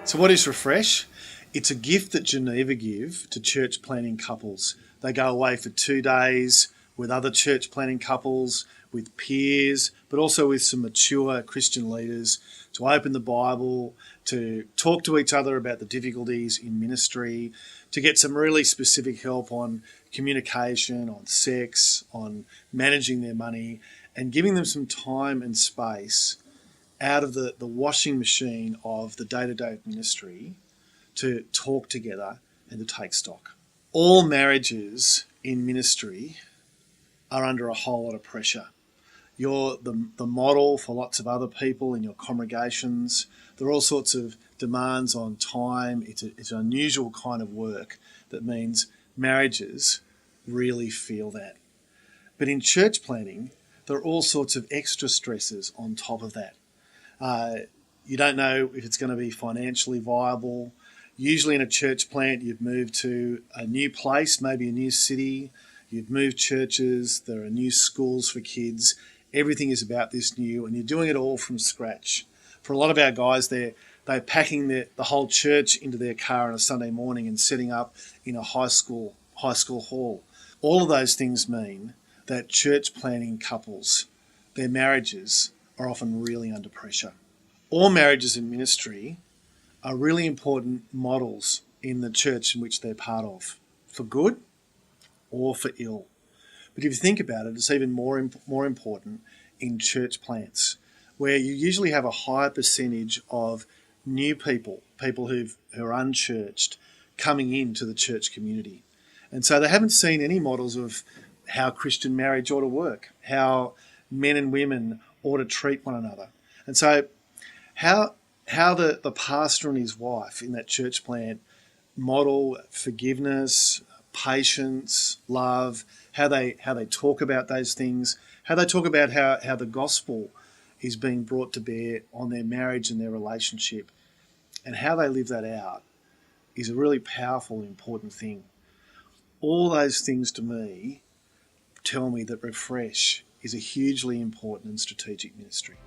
So what is Refresh? It's a gift that Geneva give to church planting couples. They go away for 2 days with other church planting couples, with peers, but also with some mature Christian leaders to open the Bible, to talk to each other about the difficulties in ministry, to get some really specific help on communication, on sex, on managing their money, and giving them some time and space out of the washing machine of the day-to-day ministry to talk together and to take stock. All marriages in ministry are under a whole lot of pressure. You're the model for lots of other people in your congregations. There are all sorts of demands on time. It's an unusual kind of work that means marriages really feel that. But in church planting, there are all sorts of extra stresses on top of that. You don't know if it's going to be financially viable. Usually in a church plant, you've moved to a new place, maybe a new city. You've moved churches. There are new schools for kids. Everything is about this new, and you're doing it all from scratch. For a lot of our guys, they're packing the whole church into their car on a Sunday morning and setting up in a high school hall. All of those things mean that church planting couples, their marriages are often really under pressure. All marriages in ministry are really important models in the church in which they're part of, for good or for ill. But if you think about it, it's even more important in church plants, where you usually have a higher percentage of new people who are unchurched, coming into the church community. And so they haven't seen any models of how Christian marriage ought to work, how men and women ought to treat one another. And so how the pastor and his wife in that church plant model forgiveness, patience, love, how they talk about those things, how they talk about how the gospel is being brought to bear on their marriage and their relationship, and how they live that out is a really powerful, important thing. All those things to me tell me that Refresh is a hugely important and strategic ministry.